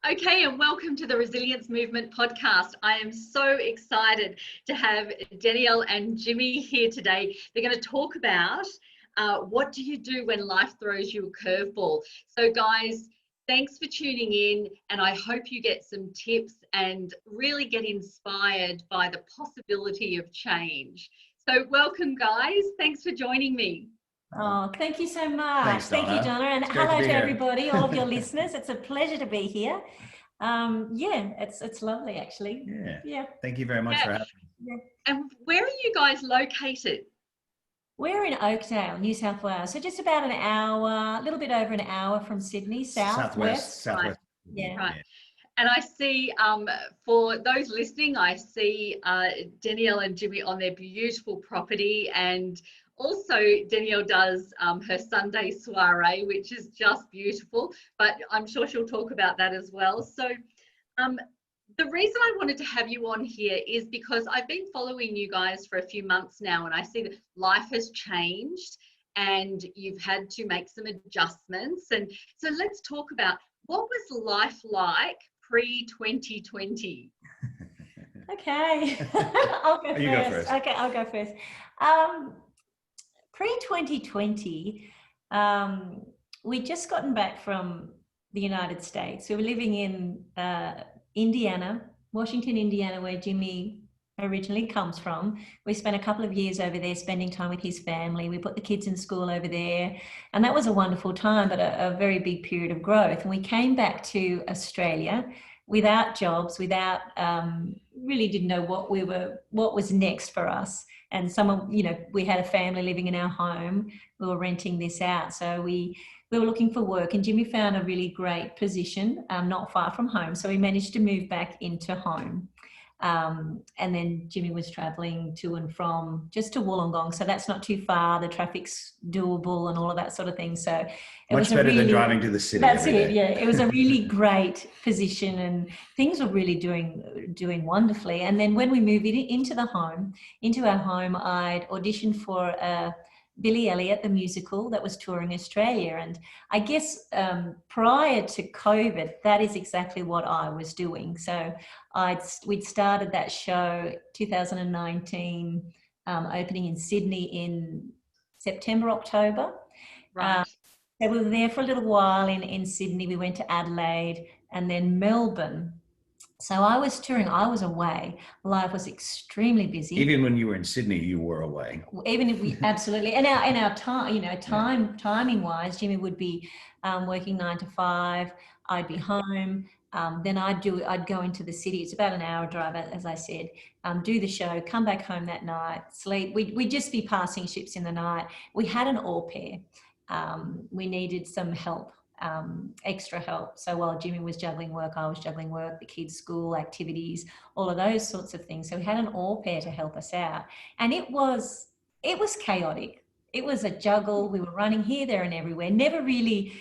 Okay, and welcome to the Resilience Movement podcast. I am so excited to have Danielle and Jimmy here today. They're going to talk about what do you do when life throws you a curveball. So guys, thanks for tuning in, and I hope you get some tips and really get inspired by the possibility of change. So welcome guys, thanks for joining me. Oh, thank you so much. Thanks, Donna. Thank you, Donna. And hello to everybody, all of your listeners. It's a pleasure to be here. Yeah, it's lovely, actually. Yeah. Thank you very much for having me. And where are you guys located? We're in Oakdale, New South Wales. So just about an hour, a little bit over an hour from Sydney, southwest. Right. Yeah. Right. And I see, for those listening, I see Danielle and Jimmy on their beautiful property, and also Danielle does her Sunday soiree, which is just beautiful, but I'm sure she'll talk about that as well. So the reason I wanted to have you on here is because I've been following you guys for a few months now, and I see that life has changed and you've had to make some adjustments. And so let's talk about, what was life like pre-2020? Okay. I'll go first. You go first. Okay, I'll go first. Pre-2020, we'd just gotten back from the United States. We were living in Indiana, Washington, Indiana, where Jimmy originally comes from. We spent a couple of years over there spending time with his family. We put the kids in school over there, and that was a wonderful time, but a very big period of growth. And we came back to Australia without jobs, without really didn't know what was next for us. And we had a family living in our home. We were renting this out, so we were looking for work, and Jimmy found a really great position not far from home, so we managed to move back into home. And then Jimmy was traveling to and from just to Wollongong, so that's not too far. The traffic's doable and all of that sort of thing. So it much better than driving to the city. That's it. Yeah, it was a really great position, and things were really doing wonderfully. And then when we moved into our home, I'd auditioned for Billy Elliot, the musical that was touring Australia. And I guess prior to COVID, that is exactly what I was doing. So we'd started that show 2019, opening in Sydney in September, October. Right. So we were there for a little while in Sydney. We went to Adelaide and then Melbourne. So I was touring, I was away. Life was extremely busy. Even when you were in Sydney, you were away. Even if we absolutely, and our time, timing wise, Jimmy would be working 9 to 5. I'd be home. Then I'd go into the city. It's about an hour drive, as I said. Do the show, come back home that night, sleep. We'd just be passing ships in the night. We had an au pair. We needed some help. Extra help. So while Jimmy was juggling work, I was juggling work, the kids' school activities, all of those sorts of things. So we had an au pair to help us out, and it was chaotic. It was a juggle. We were running here, there, and everywhere. Never really,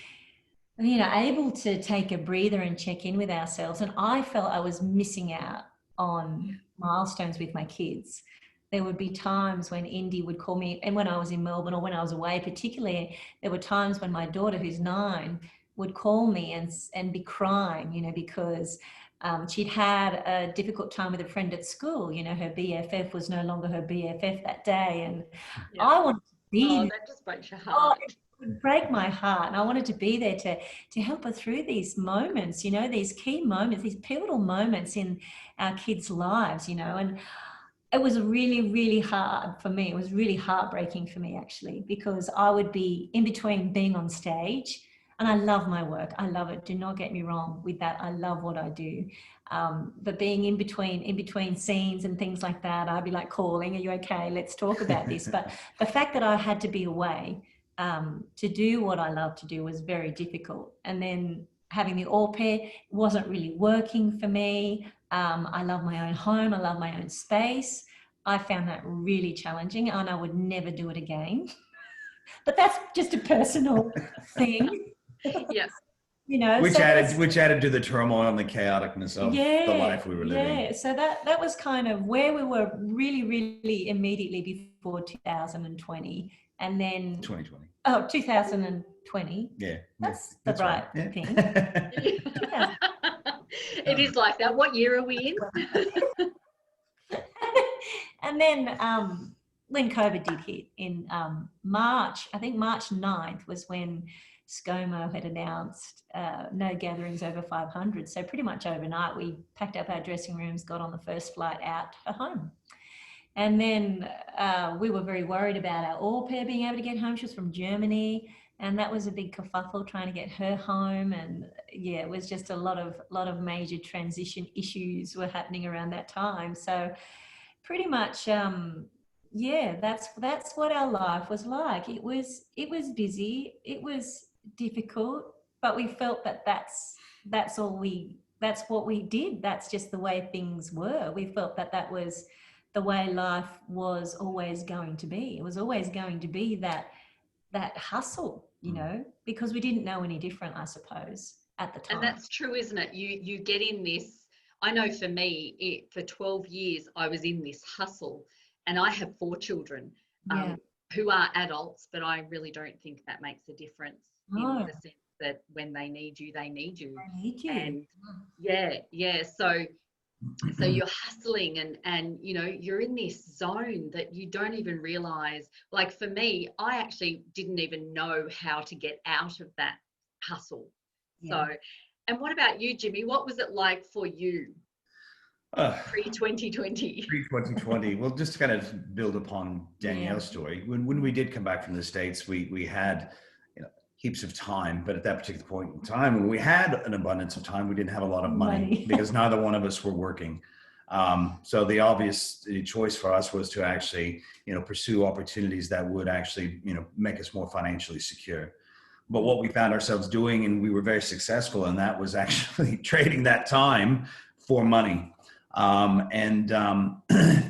able to take a breather and check in with ourselves. And I felt I was missing out on milestones with my kids. There would be times when Indy would call me, and when I was in Melbourne or when I was away particularly, there were times when my daughter, who's 9, would call me and be crying, because she'd had a difficult time with a friend at school. Her BFF was no longer her BFF that day, and I wanted to be there. That just breaks your heart. It would break my heart, and I wanted to be there to help her through these moments, these key moments, these pivotal moments in our kids' lives, and it was really, really hard for me. It was really heartbreaking for me, actually, because I would be in between being on stage, and I love my work. I love it. Do not get me wrong with that. I love what I do. But being in between scenes and things like that, I'd be like calling, are you okay? Let's talk about this. But the fact that I had to be away to do what I love to do was very difficult. And then having the au pair wasn't really working for me. I love my own home. I love my own space. I found that really challenging, and I would never do it again. But that's just a personal thing. Yes. Which added to the turmoil and the chaoticness of the life we were living. Yeah. So that was kind of where we were really, really immediately before 2020. And then 2020. Oh, 2020. Yeah. That's the right thing. It is like that. What year are we in? And then when COVID did hit in March, I think March 9th was when ScoMo had announced no gatherings over 500. So pretty much overnight, we packed up our dressing rooms, got on the first flight out for home. And then we were very worried about our au pair being able to get home. She was from Germany, and that was a big kerfuffle trying to get her home. And yeah, it was just a lot of major transition issues were happening around that time. So pretty much, that's what our life was like. It was busy, it was difficult, but we felt that that's what we did. That's just the way things were. We felt that was the way life was always going to be. It was always going to be that hustle, you know, because we didn't know any different, I suppose, at the time. And that's true, isn't it? You get in this. I know for me, for 12 years, I was in this hustle, and I have 4 children who are adults, but I really don't think that makes a difference in the sense that when they need you, they need you. They need you. And so you're hustling and you know, you're in this zone that you don't even realize. Like for me, I actually didn't even know how to get out of that hustle. So, and what about you, Jimmy? What was it like for you pre-2020? Pre-2020. Well, just to kind of build upon Danielle's story, when we did come back from the States, we had, you know, heaps of time, but at that particular point in time, when we had an abundance of time, we didn't have a lot of money because neither one of us were working. So the obvious choice for us was to actually, you know, pursue opportunities that would actually, you know, make us more financially secure. But what we found ourselves doing, and we were very successful in that, was actually trading that time for money.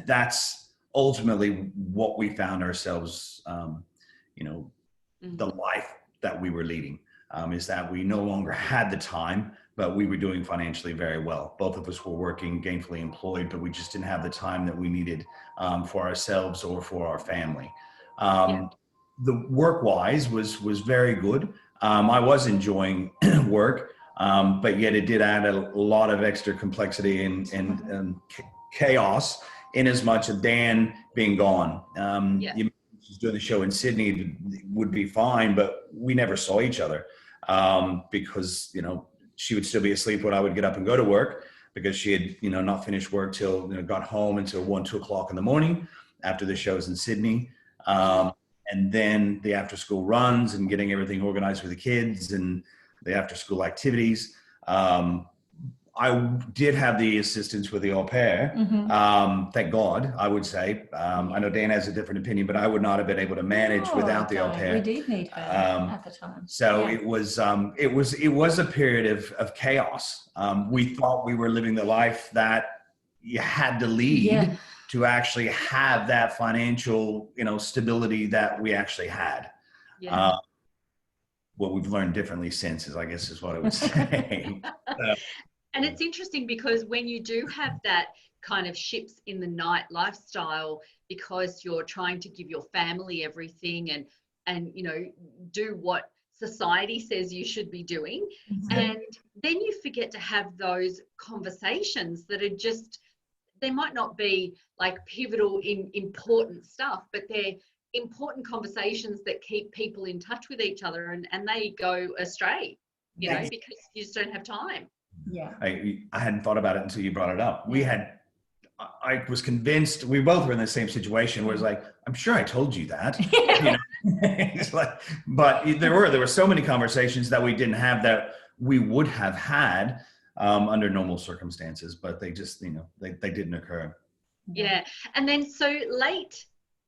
That's ultimately what we found ourselves, you know, the life that we were leading, is that we no longer had the time, but we were doing financially very well. Both of us were working, gainfully employed, but we just didn't have the time that we needed for ourselves or for our family. The work-wise was very good. I was enjoying work, but yet it did add a lot of extra complexity and chaos in as much of Dan being gone. You was doing the show in Sydney would be fine, but we never saw each other because, you know, she would still be asleep when I would get up and go to work because she had, you know, not finished work till, you know, got home until 1, 2 o'clock in the morning after the shows in Sydney. And then the after school runs and getting everything organized with the kids and the after school activities. I did have the assistance with the au pair. Thank God, I would say. I know Dan has a different opinion, but I would not have been able to manage without the au pair. We did need her at the time. So it was a period of chaos. We thought we were living the life that you had to lead to actually have that financial, you know, stability that we actually had. What we've learned differently since is what I would say. And it's interesting because when you do have that kind of ships in the night lifestyle, because you're trying to give your family everything and you know, do what society says you should be doing, and then you forget to have those conversations that are just, they might not be like pivotal in important stuff, but they're important conversations that keep people in touch with each other, and they go astray, you know, because you just don't have time. I hadn't thought about it until you brought it up. I was convinced we both were in the same situation where it's like, I'm sure I told you that. You know? It's like, but there were so many conversations that we didn't have that we would have had under normal circumstances, but they just, you know, they didn't occur. And then so late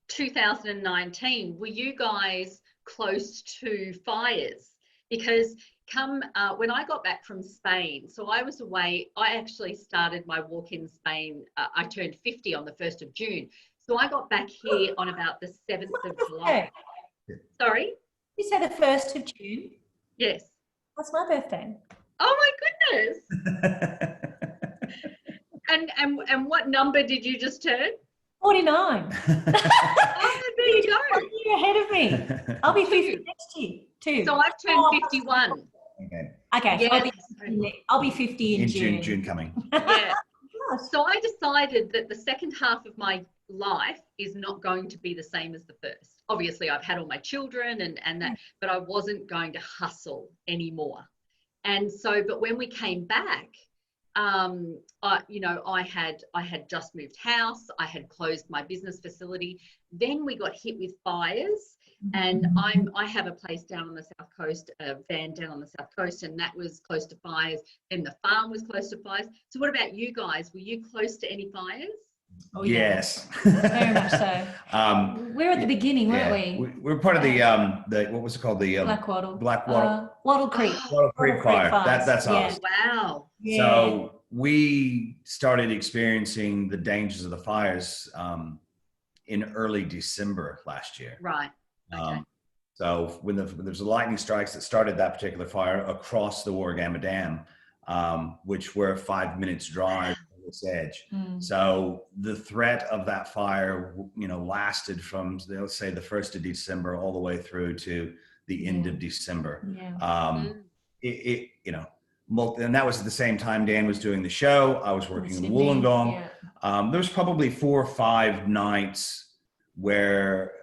2019, were you guys close to fires? Because when I got back from Spain, so I was away, I actually started my walk in Spain. I turned 50 on the 1st of June. So I got back here on about the 7th of July. Sorry? You say the 1st of June? Yes. That's my birthday. Oh my goodness. And what number did you just turn? 49. Oh, there you go. You're ahead of me. I'll be 50 next year too. So I've turned 51. Okay, Yeah. I'll be I'll be 50 in June. June coming. Yeah. So I decided that the second half of my life is not going to be the same as the first. Obviously, I've had all my children and that, but I wasn't going to hustle anymore. And so, but when we came back, I had just moved house. I had closed my business facility. Then we got hit with fires, and I have a place down on the south coast, a van down on the south coast, and that was close to fires. Then the farm was close to fires. So, what about you guys? Were you close to any fires? Oh, yes, very much so. We're at the beginning, weren't we? We're part of the what was it called, the Wattle Creek. Wattle Creek fire. That's us. Wow. Yeah. So we started experiencing the dangers of the fires in early December last year. Right. Okay. So when there's a lightning strikes that started that particular fire across the Warragamba Dam, which were 5 minutes drive from its edge. So the threat of that fire, lasted from, let's say, the 1st of December all the way through to the end of December. And that was at the same time Dan was doing the show. I was working in Wollongong. There was probably 4 or 5 nights where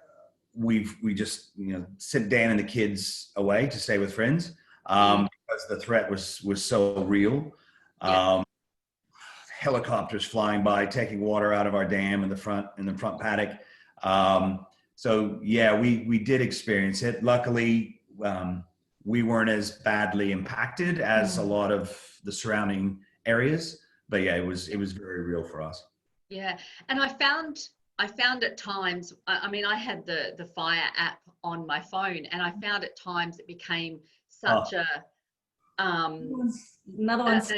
we just sent Dan and the kids away to stay with friends because the threat was so real. Helicopters flying by, taking water out of our dam in the front paddock. So yeah, we did experience it. Luckily, we weren't as badly impacted as a lot of the surrounding areas, but yeah, it was very real for us. Yeah, and I found at times, I mean, I had the fire app on my phone, and I found at times it became such another one's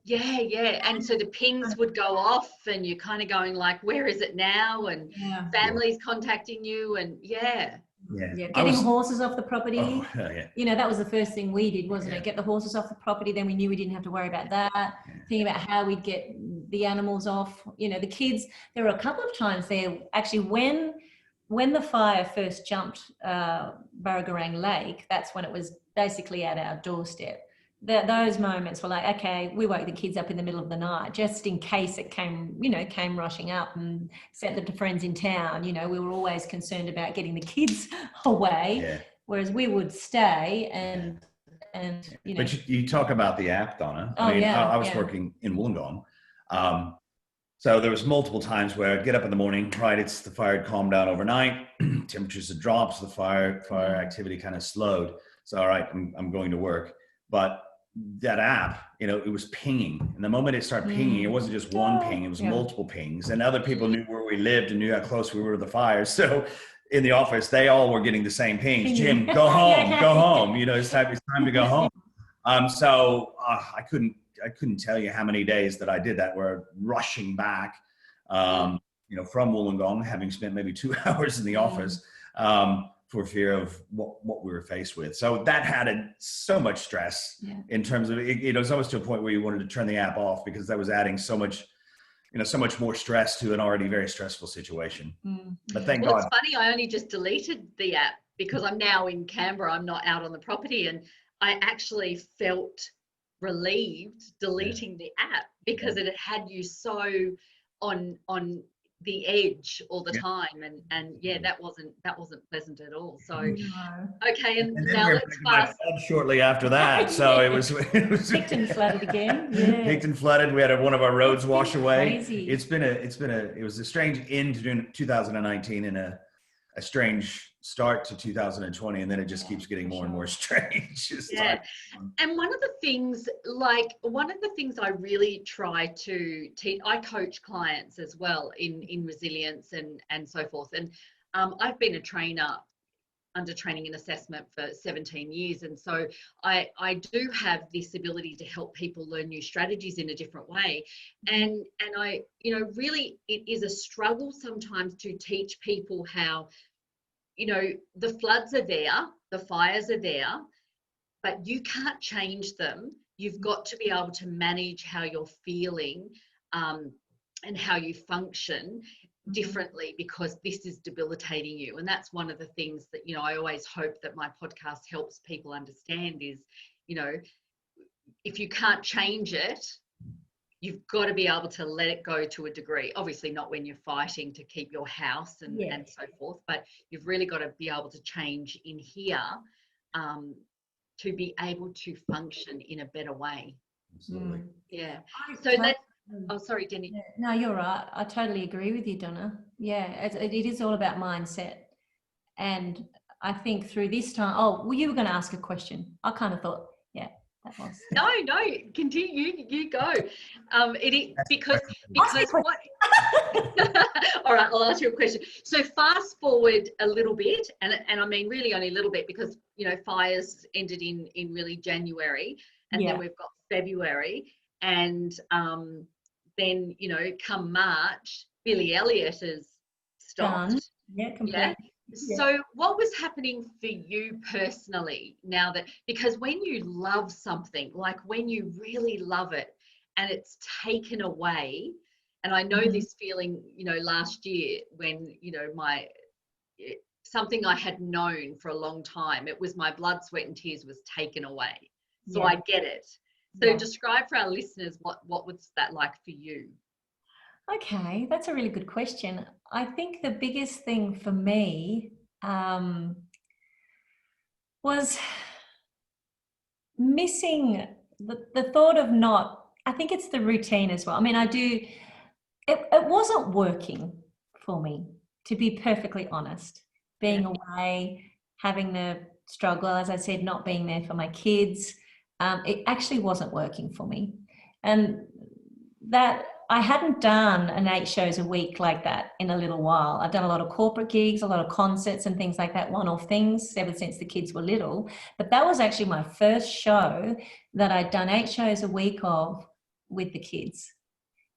Yeah. And so the pings would go off, and you're kind of going like, where is it now? And families contacting you, and getting horses off the property. That was the first thing we did, wasn't it? Get the horses off the property. Then we knew we didn't have to worry about that. Thinking about how we'd get the animals off. The kids. There were a couple of times there actually when the fire first jumped Burragarang Lake. That's when it was basically at our doorstep. Those moments were like, okay, we woke the kids up in the middle of the night just in case it came rushing up, and sent them to friends in town. We were always concerned about getting the kids away, whereas we would stay and But you talk about the app, Donna. I was working in Wollongong. So there was multiple times where I'd get up in the morning, right, it's the fire had calmed down overnight, temperatures had dropped, so the fire activity kind of slowed. So all right, I'm going to work. But that app, it was pinging. And the moment it started pinging, it wasn't just one ping, it was multiple pings. And other people knew where we lived and knew how close we were to the fires. So in the office, they all were getting the same pings. Jim, go home, go home. It's time to go home. So I couldn't tell you how many days that I did that, where rushing back, from Wollongong, having spent maybe 2 hours in the office, for fear of what we were faced with. So that added so much stress in terms of it was almost to a point where you wanted to turn the app off, because that was adding so much more stress to an already very stressful situation. But thank God. It's funny, I only just deleted the app because I'm now in Canberra. I'm not out on the property, and I actually felt relieved deleting the app because it had you so on the edge all the time, and that wasn't pleasant at all. So okay, and now let's fast shortly after that. So it was picked and flooded again. Picked and flooded. We had one of our roads wash away. Crazy. It was a strange end to 2019 and a strange start to 2020, and then it just keeps getting more and more strange. And one of the things I really try to teach, I coach clients as well in resilience and so forth, and I've been a trainer under training and assessment for 17 years, and so I do have this ability to help people learn new strategies in a different way, and I really, it is a struggle sometimes to teach people how the floods are there, the fires are there, but you can't change them. You've got to be able to manage how you're feeling and how you function differently, because this is debilitating you. And that's one of the things that I always hope that my podcast helps people understand is if you can't change it, you've got to be able to let it go to a degree. Obviously not when you're fighting to keep your house and so forth, but you've really got to be able to change in here to be able to function in a better way. Absolutely. Yeah. So that's, oh, sorry, Jenny. Yeah, no, you're right. I totally agree with you, Donna. Yeah, it is all about mindset. And I think through this time, oh, well, you were going to ask a question. I kind of thought, yeah, that was. No, continue. You go. It is because what? All right, I'll ask you a question. So fast forward a little bit, and I mean really only a little bit, because fires ended in really January, and then we've got February, and then come March, Billy Elliot has stopped. Done. Yeah, completely. Yeah. So what was happening for you personally now that, because when you love something, like when you really love it and it's taken away, and I know this feeling, last year when, something I had known for a long time, it was my blood, sweat and tears was taken away. So I get it. So describe for our listeners, what was that like for you? Okay, that's a really good question. I think the biggest thing for me was missing the thought of I think it's the routine as well. I mean, it wasn't working for me, to be perfectly honest. Being away, having the struggle, as I said, not being there for my kids, it actually wasn't working for me. And that I hadn't done an 8 shows a week like that in a little while. I've done a lot of corporate gigs, a lot of concerts and things like that, one-off things ever since the kids were little. But that was actually my first show that I'd done 8 shows a week of with the kids.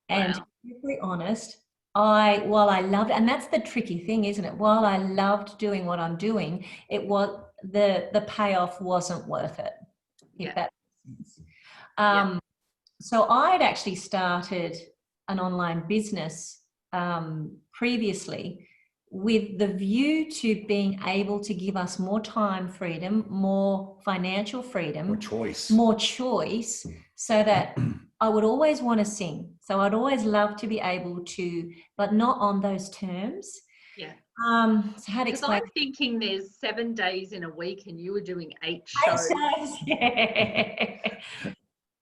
And to be really honest, while I loved, and that's the tricky thing, isn't it? While I loved doing what I'm doing, it was the payoff wasn't worth it. If that makes sense. So I'd actually started an online business previously with the view to being able to give us more time freedom, more financial freedom, more choice, so that I would always want to sing. So I'd always love to be able to, but not on those terms. Yeah. So how to explain? I'm thinking there's 7 days in a week and you were doing 8 shows. Yeah.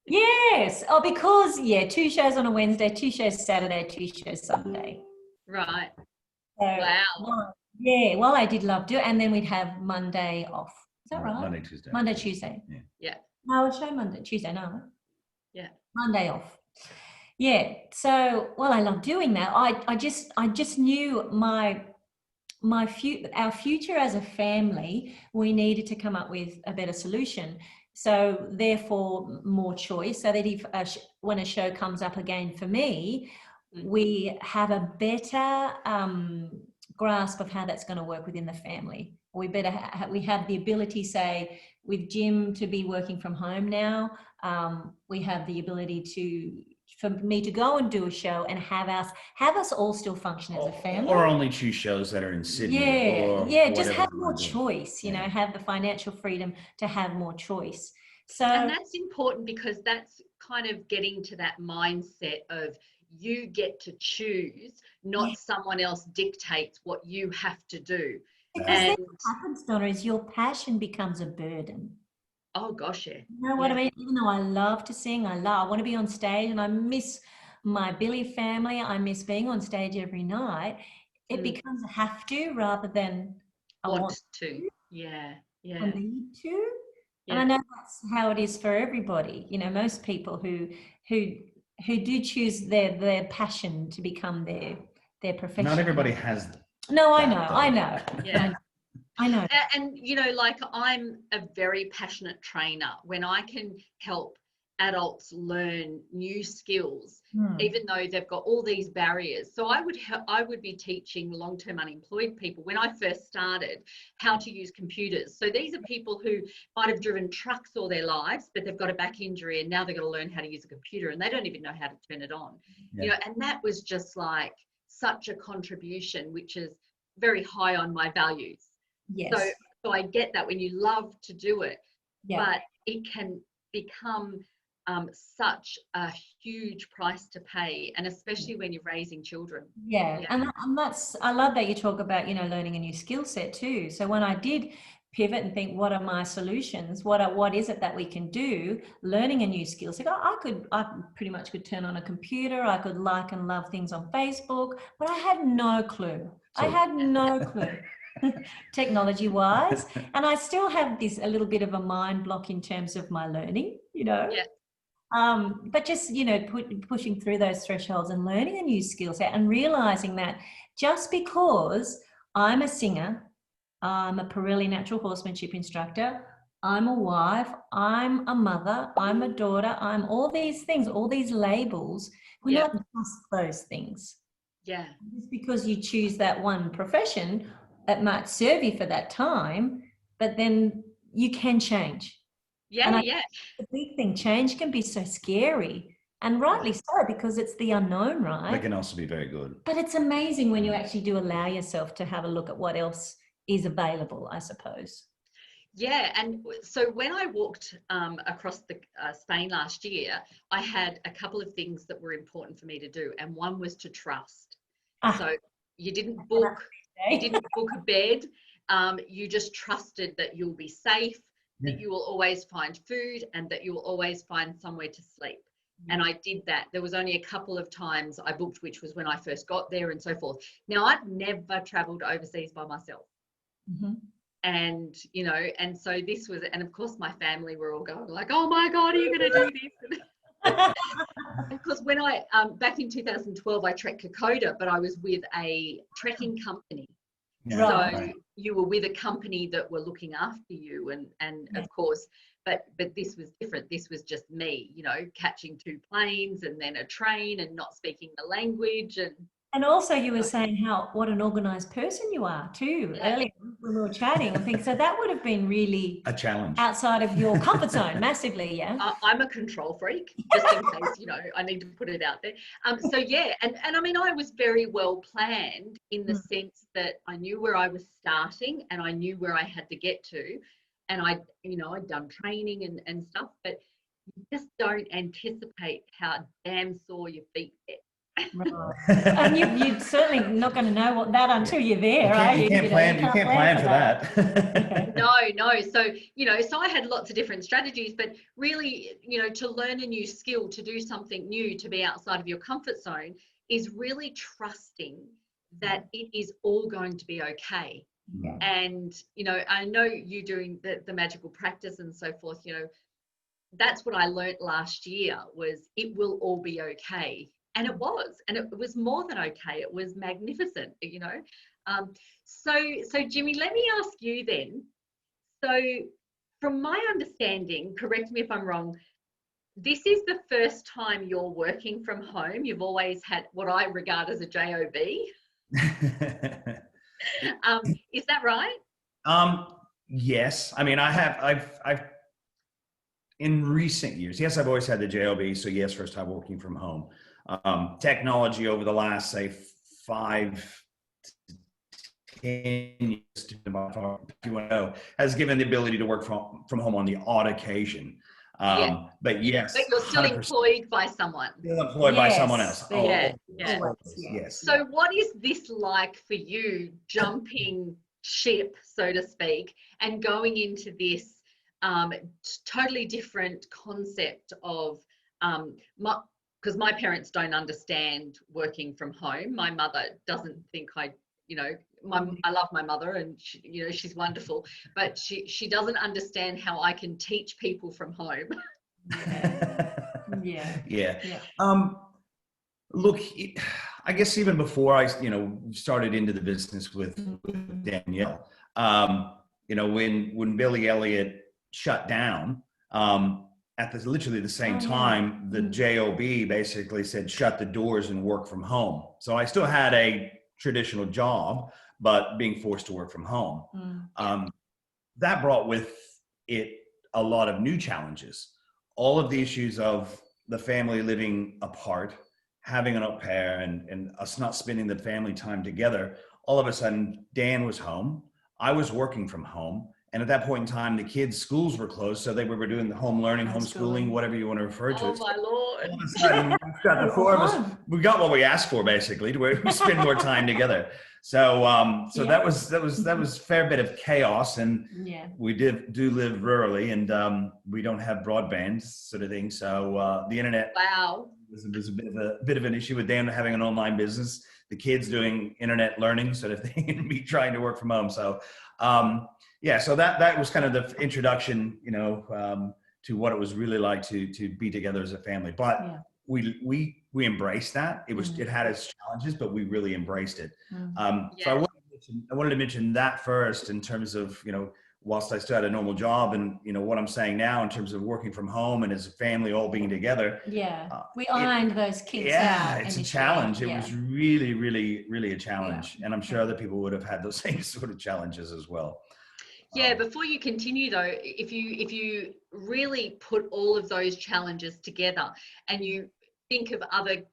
Yes. Oh, because 2 shows on a Wednesday, 2 shows Saturday, 2 shows Sunday. Right. So, wow. Well, I did love doing it. And then we'd have Monday off. Is that right? Monday, Tuesday. Monday, Tuesday. Yeah. No, I would show Monday, Tuesday, no. Yeah. Monday off. Yeah. So, well, I love doing that. I just knew our future as a family, we needed to come up with a better solution. So therefore more choice, so that if when a show comes up again for me, we have a better grasp of how that's going to work within the family. We have the ability, say, with Jim to be working from home now, we have the ability for me to go and do a show and have us all still function as a family. Or only choose shows that are in Sydney. Just have more choice, have the financial freedom to have more choice. So, and that's important, because that's kind of getting to that mindset of you get to choose, not someone else dictates what you have to do. Because then what happens, Donna, is your passion becomes a burden. Oh gosh, yeah. You know what I mean? Even though I love to sing, I want to be on stage, and I miss my Billy family, I miss being on stage every night, it becomes a have to rather than I want to. Yeah. I need to. Yeah. And I know that's how it is for everybody. Most people who do choose their passion to become their profession. Not everybody has. No, I know. Yeah. I know. And like, I'm a very passionate trainer. When I can help adults learn new skills, even though they've got all these barriers. So I would be teaching long-term unemployed people, when I first started, how to use computers. So these are people who might have driven trucks all their lives, but they've got a back injury and now they've got to learn how to use a computer and they don't even know how to turn it on. And that was just like such a contribution, which is very high on my values. Yes. So I get that when you love to do it, but it can become such a huge price to pay, and especially when you're raising children. Yeah. And that's, I love that you talk about, you know, learning a new skill set too. So when I did pivot and think, what are my solutions? What is it that we can do? Learning a new skill set. I pretty much could turn on a computer. I could like and love things on Facebook, but I had no clue. I had no clue. Technology wise, and I still have this a little bit of a mind block in terms of my learning, you know. Yeah. But just, you know, pushing through those thresholds and learning a new skill set and realizing that just because I'm a singer, I'm a Pirelli natural horsemanship instructor, I'm a wife, I'm a mother, I'm a daughter, I'm all these things, all these labels, we're not just those things. Yeah. Just because you choose that one profession, that might serve you for that time, but then you can change. Yeah, The big thing, change can be so scary, and rightly so, because it's the unknown, right? It can also be very good. But it's amazing when you actually do allow yourself to have a look at what else is available, I suppose. Yeah, and so when I walked across the Spain last year, I had a couple of things that were important for me to do, and one was to trust. So you didn't book a bed. You just trusted that you'll be safe, that you will always find food, and that you will always find somewhere to sleep. And I did that. There was only a couple of times I booked, which was when I first got there and so forth. Now, I've never traveled overseas by myself. And, you know, and so this was, and of course my family were all going like, oh my God, are you going to do this? Because when I, back in 2012, I trekked Kokoda, but I was with a trekking company. So you were with a company that were looking after you, and of course, but this was different. This was just me, you know, catching 2 planes and then a train and not speaking the language. And also you were saying what an organised person you are too, earlier when we were chatting. I think so that would have been really a challenge outside of your comfort zone massively. Yeah. I'm a control freak, just in case, you know, I need to put it out there. So yeah, and I mean, I was very well planned in the sense that I knew where I was starting and I knew where I had to get to, and I'd done training and stuff, but you just don't anticipate how damn sore your feet get. Right. And you're certainly not going to know what that until you're there, right? You can't plan for that. No. So, you know, so I had lots of different strategies, but really, you know, to learn a new skill, to do something new, to be outside of your comfort zone is really trusting that it is all going to be okay. And, you know, I know you doing the magical practice and so forth, you know, that's what I learned last year was it will all be okay. And it was more than okay. It was magnificent, you know. So Jimmy, let me ask you then. So from my understanding, correct me if I'm wrong, this is the first time you're working from home. You've always had what I regard as a job. Is that right? Yes. I mean, I've in recent years, yes, I've always had the job. So yes, first time working from home. Technology over the last, say, 5 to 10 years, if you want to know, has given the ability to work from home on the odd occasion. But yes, but you're still employed by someone. Still employed by someone else. Yes. So what is this like for you, jumping ship, so to speak, and going into this totally different concept of because my parents don't understand working from home. My mother doesn't think I love my mother, and she, you know, she's wonderful, but she doesn't understand how I can teach people from home. Yeah. Look, I guess even before I, you know, started into the business with Danielle, you know, when Billy Elliot shut down, at literally the same time, the JOB basically said, shut the doors and work from home. So I still had a traditional job, but being forced to work from home. That brought with it a lot of new challenges. All of the issues of the family living apart, having an au pair, and us not spending the family time together. All of a sudden, Dan was home. I was working from home. And at that point in time, the kids' schools were closed, so they were doing the home learning, homeschooling, whatever you want to refer to Oh it. my Lord. All of a sudden, we've got the four of us. We got what we asked for, basically, to where we spend more time together. So, that was a fair bit of chaos, and we do live rurally, and we don't have broadband sort of thing. So the internet was a bit of an issue with them having an online business, the kids doing internet learning sort of thing, and me trying to work from home. So. So that was kind of the introduction, to what it was really like to be together as a family. But we embraced that. It had its challenges, but we really embraced it. So I wanted to mention that first in terms of, whilst I still had a normal job, and what I'm saying now in terms of working from home and as a family all being together. We ironed those kinks out. Yeah, it's a challenge. It was really, really, really a challenge, and I'm sure other people would have had those same sort of challenges as well. Yeah, before you continue though, if you really put all of those challenges together and you think of other,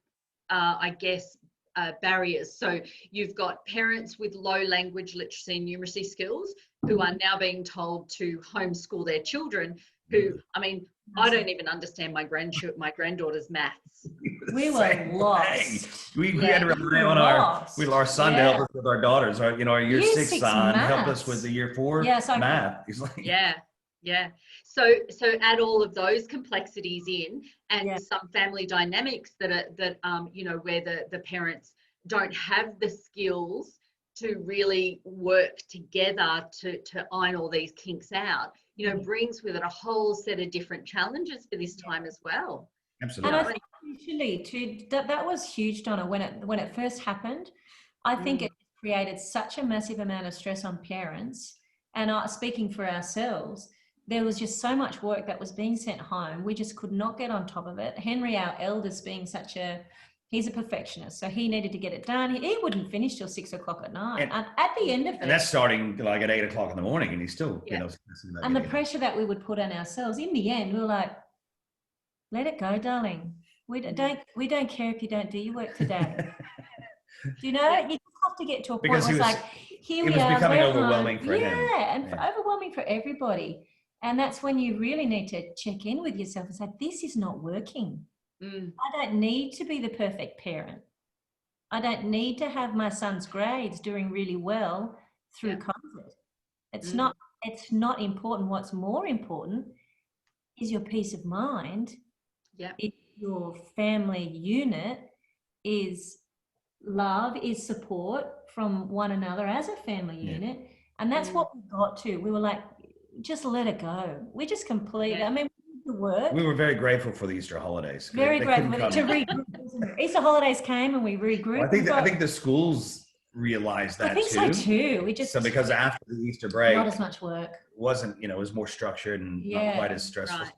barriers. So you've got parents with low language literacy and numeracy skills who are now being told to homeschool their children who, I don't even understand my granddaughter's maths. We were lost. We had to rely on our son to help us with our daughters. Our year 6 son helped us with the year 4 math. He's like, So add all of those complexities in, and some family dynamics that where the parents don't have the skills to really work together to iron all these kinks out. Brings with it a whole set of different challenges for this time as well. Absolutely. And I think initially too, that was huge, Donna, when it first happened. I think it created such a massive amount of stress on parents, and speaking for ourselves, there was just so much work that was being sent home. We just could not get on top of it. Henry, our eldest, being he's a perfectionist, so he needed to get it done. He wouldn't finish till 6 o'clock at night. And at the end of it, and that's starting like at 8 o'clock in the morning, and he's still, and the pressure that we would put on ourselves. In the end, we were like, "Let it go, darling. We don't care if you don't do your work today." You just have to get to a point where it's like, here we are. It was becoming overwhelming for him. Overwhelming for everybody. And that's when you really need to check in with yourself and say, this is not working. I don't need to be the perfect parent. I don't need to have my son's grades doing really well through COVID. It's not important. What's more important is your peace of mind. Is your family unit, is love, is support from one another as a family unit. And that's what we got to. We were like, just let it go. We just completed. The work. We were very grateful for the Easter holidays. Very grateful to regroup. Easter holidays came and we regrouped. Well, I think the schools realized that too. I think so too. Because after the Easter break, not as much work. Wasn't, it was more structured and not quite as stressful. Right.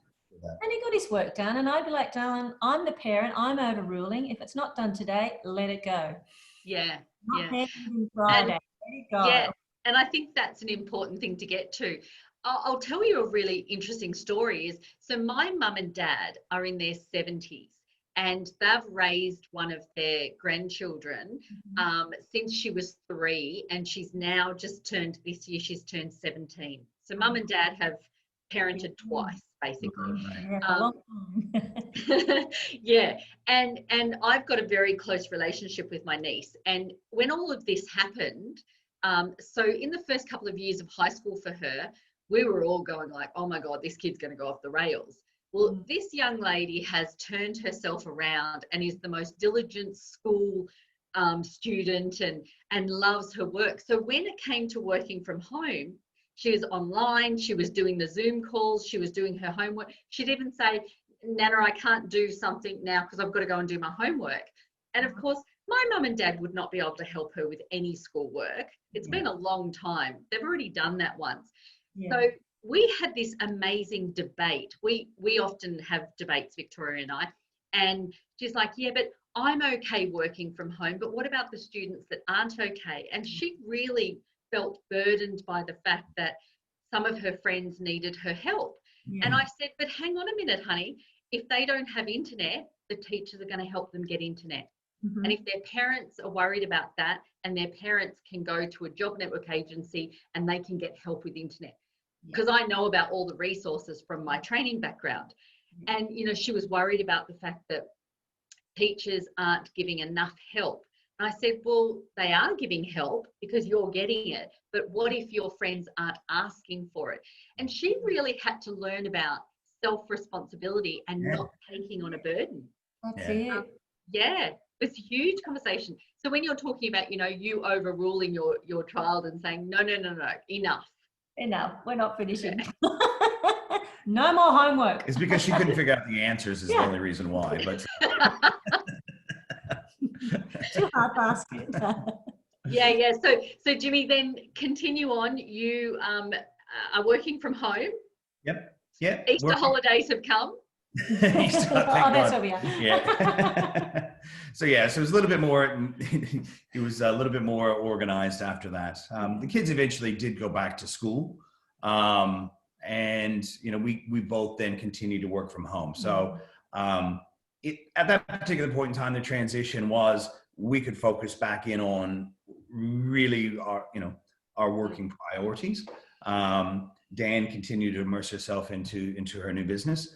And he got his work done, and I'd be like, darling, I'm the parent, I'm overruling. If it's not done today, let it go. Friday. Let it go. And I think that's an important thing to get to. I'll tell you a really interesting story. So my mum and dad are in their 70s, and they've raised one of their grandchildren since she was 3, and she's now this year she's turned 17. So mum and dad have parented twice, basically. And I've got a very close relationship with my niece. And when all of this happened, so in the first couple of years of high school for her, we were all going like, oh my God, this kid's going to go off the rails. Well, this young lady has turned herself around and is the most diligent school student and loves her work. So when it came to working from home, she was online, she was doing the Zoom calls, she was doing her homework. She'd even say, Nana, I can't do something now because I've got to go and do my homework. And of course, my mum and dad would not be able to help her with any schoolwork. It's been a long time. They've already done that once. So we had this amazing debate. We often have debates, Victoria and I, and she's like, yeah, but I'm okay working from home, but what about the students that aren't okay? And she really felt burdened by the fact that some of her friends needed her help. And I said, but hang on a minute, honey, if they don't have internet, the teachers are going to help them get internet. And if their parents are worried about that, and their parents can go to a job network agency and they can get help with internet. because I know about all the resources from my training background. And, you know, she was worried about the fact that teachers aren't giving enough help. And I said, well, they are giving help because you're getting it. But what if your friends aren't asking for it? And she really had to learn about self-responsibility and not taking on a burden. That's it. Yeah, it's a huge conversation. So when you're talking about, you know, you overruling your child and saying, no, enough. We're not finishing. No more homework. It's because she couldn't figure out the answers is the only reason why. But Too hard basket. Yeah. So Jimmy, then continue on. You are working from home. Yep. Yeah. Easter holidays have come. Easter, that's where we are. Yeah. So it was a little bit more. It was a little bit more organized after that. The kids eventually did go back to school, and you know we both then continued to work from home. So at that particular point in time, the transition was we could focus back in on really our working priorities. Dan continued to immerse herself into her new business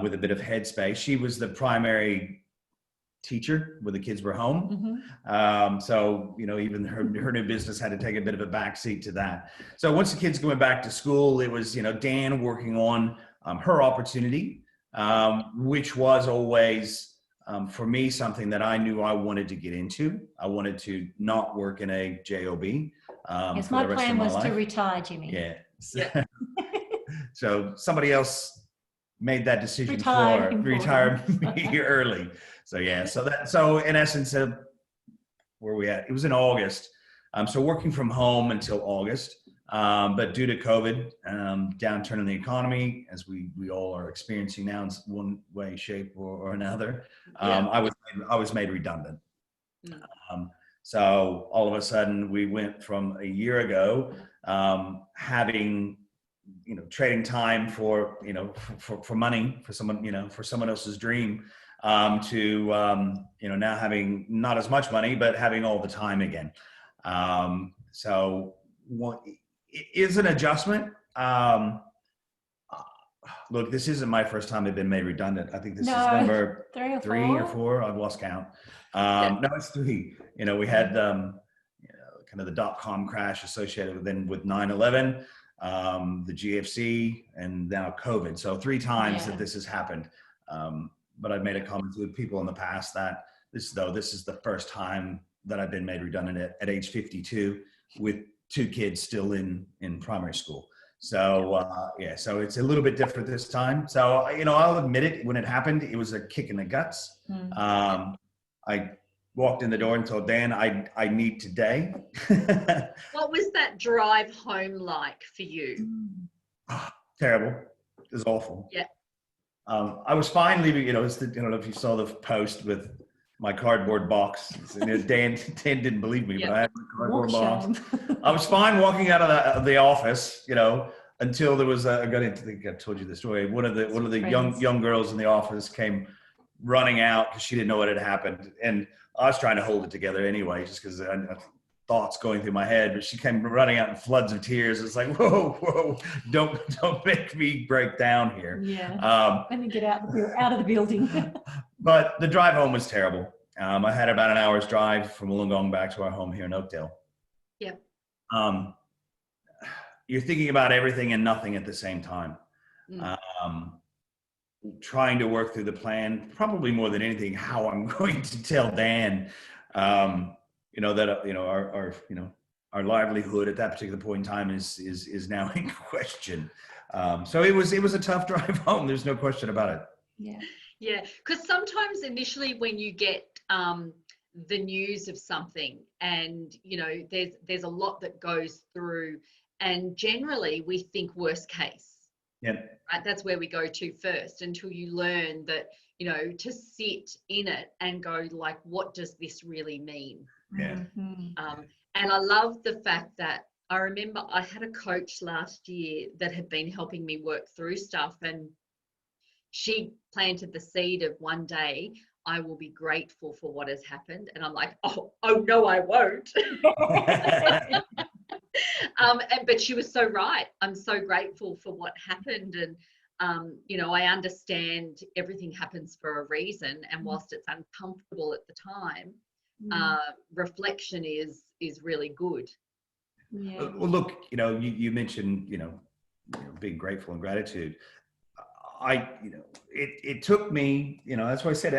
with a bit of headspace. She was the primary teacher when the kids were home. So, you know, even her new business had to take a bit of a backseat to that. So once the kids went back to school, it was, you know, Dan working on her opportunity, which was always, for me, something that I knew I wanted to get into. I wanted to not work in a job. Yes, my plan was to retire, Jimmy. Yeah. So somebody else made that decision retire me early. So so in essence, where we at? It was in August. So working from home until August. But due to COVID, downturn in the economy, as we all are experiencing now in one way, shape, or another, I was made redundant. So all of a sudden, we went from a year ago having, you know, trading time for money for someone else's dream, to you know, now having not as much money but having all the time again. So it is an adjustment. Look, this isn't my first time I've been made redundant. I think this is number three or four. I've lost count. No, it's 3. You know, we had kind of the .com crash associated with 9/11, the GFC, and now COVID. So 3 times that this has happened. But I've made a comment to people in the past that this is the first time that I've been made redundant at age 52 with 2 kids still in primary school. So so it's a little bit different this time. So, you know, I'll admit it, when it happened, it was a kick in the guts. I walked in the door and told Dan, I need today. What was that drive home like for you? Terrible. It was awful. Yeah. I was fine leaving, you know, I don't know if you saw the post with my cardboard box. Dan didn't believe me, but I had my cardboard box. I was fine walking out of the office, you know, until there was I think I told you the story. One of the young girls in the office came running out because she didn't know what had happened, and I was trying to hold it together anyway, just because thoughts going through my head. But she came running out in floods of tears. It's like, whoa, don't make me break down here. Yeah. Let me get out of the building. But the drive home was terrible. I had about an hour's drive from Wollongong back to our home here in Oakdale. Yeah. You're thinking about everything and nothing at the same time. Trying to work through the plan, probably more than anything, how I'm going to tell Dan, you know, that our livelihood at that particular point in time is now in question. So it was a tough drive home. There's no question about it. Yeah, because sometimes initially when you get the news of something, and you know, there's a lot that goes through, and generally we think worst case. Yeah. Right, that's where we go to first, until you learn that, you know, to sit in it and go like, what does this really mean? Yeah. And I love the fact that I remember I had a coach last year that had been helping me work through stuff, and she planted the seed of one day I will be grateful for what has happened. And I'm like, oh no, I won't. But she was so right. I'm so grateful for what happened. And, you know, I understand everything happens for a reason. And whilst it's uncomfortable at the time, reflection is really good. Yeah. Well, look, you know, you mentioned, you know, being grateful and gratitude. You know, it took me, you know, that's why I said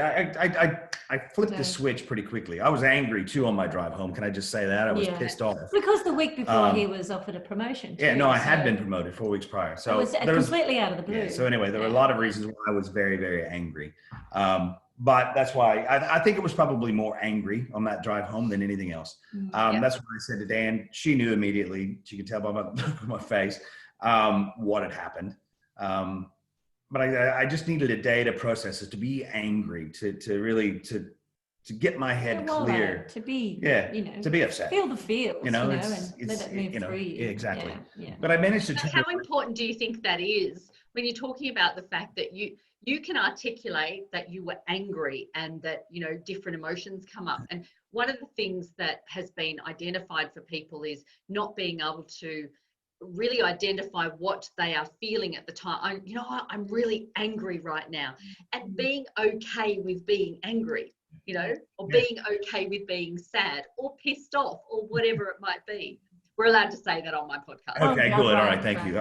I flipped the switch pretty quickly. I was angry too on my drive home. Can I just say that? I was pissed off. Because the week before he was offered a promotion too. Yeah, no, I had been promoted 4 weeks prior. So it was completely out of the blue. Yeah, so anyway, there were a lot of reasons why I was very, very angry. But that's why I think it was probably more angry on that drive home than anything else. That's what I said to Dan. She knew immediately. She could tell by my face what had happened. But I just needed a day to process it, to be angry, to really get my head clear, to be you know, to be upset, feel the feels, you know, and let it move through you. Yeah, exactly. Yeah. But I managed to. How important do you think that is when you're talking about the fact that you can articulate that you were angry and that, you know, different emotions come up? And one of the things that has been identified for people is not being able to really identify what they are feeling at the time. You know, I'm really angry right now, and being okay with being angry, you know, or being okay with being sad or pissed off or whatever it might be. We're allowed to say that on my podcast. Okay, good. All right, thank you.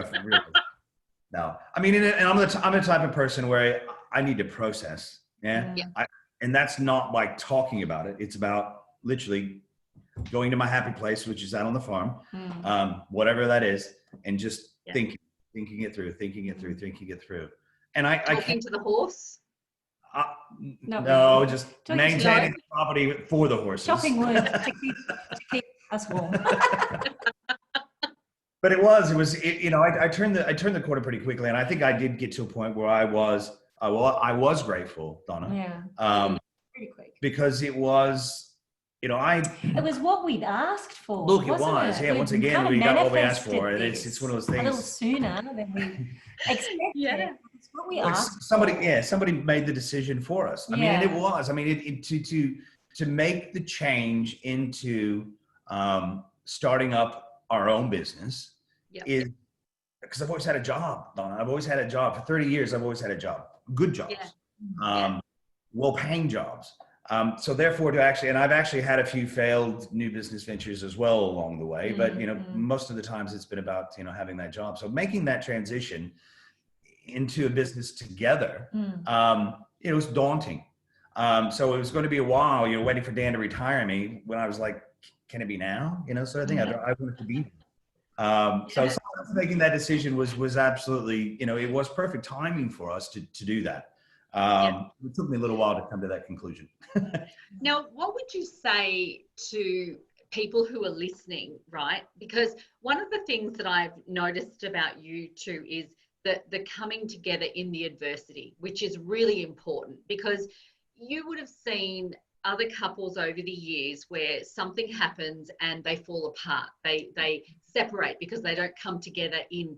No, I mean, and I'm the type of person where I need to process. Yeah. And that's not by talking about it. It's about literally going to my happy place, which is out on the farm, whatever that is, and just thinking it through. And I talking to the horse. No, just maintaining the property for the horses. Chopping wood to keep us warm. But it was, you know, I turned the corner pretty quickly, and I think I did get to a point where I was grateful, Donna. Yeah. Pretty quick. Because it was, you know, it was what we'd asked for. Look, it was. Yeah, once again, we got what we asked for, and it's one of those things. A little sooner than we expected. It's what we asked. Somebody made the decision for us. I mean, and it was. I mean, to make the change into starting up our own business is because I've always had a job, Donna. I've always had a job for 30 years. I've always had a job, good jobs, well-paying jobs. So therefore, and I've actually had a few failed new business ventures as well along the way. But you know, most of the times it's been about, you know, having that job. So making that transition into a business together, it was daunting. So it was going to be a while, you know, waiting for Dan to retire me. When I was like, can it be now? You know, so I think I wanted to be. So making that decision was absolutely, you know, it was perfect timing for us to do that. It took me a little while to come to that conclusion. Now, what would you say to people who are listening, right? Because one of the things that I've noticed about you too is that the coming together in the adversity, which is really important, because you would have seen other couples over the years where something happens and they fall apart. They separate because they don't come together in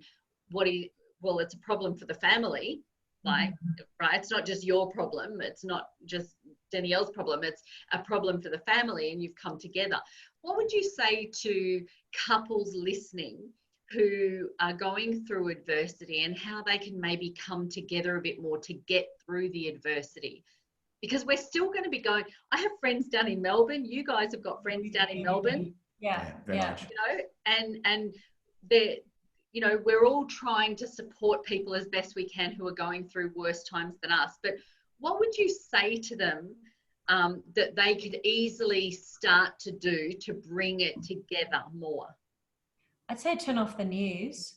it's a problem for the family. Like, right, it's not just your problem. It's not just Danielle's problem. It's a problem for the family, and you've come together. What would you say to couples listening who are going through adversity and how they can maybe come together a bit more to get through the adversity? Because we're still going to be going. I have friends down in Melbourne. You guys have got friends down in Melbourne. Very much. You know, and they're, you know, we're all trying to support people as best we can who are going through worse times than us. But what would you say to them that they could easily start to do to bring it together more? I'd say turn off the news.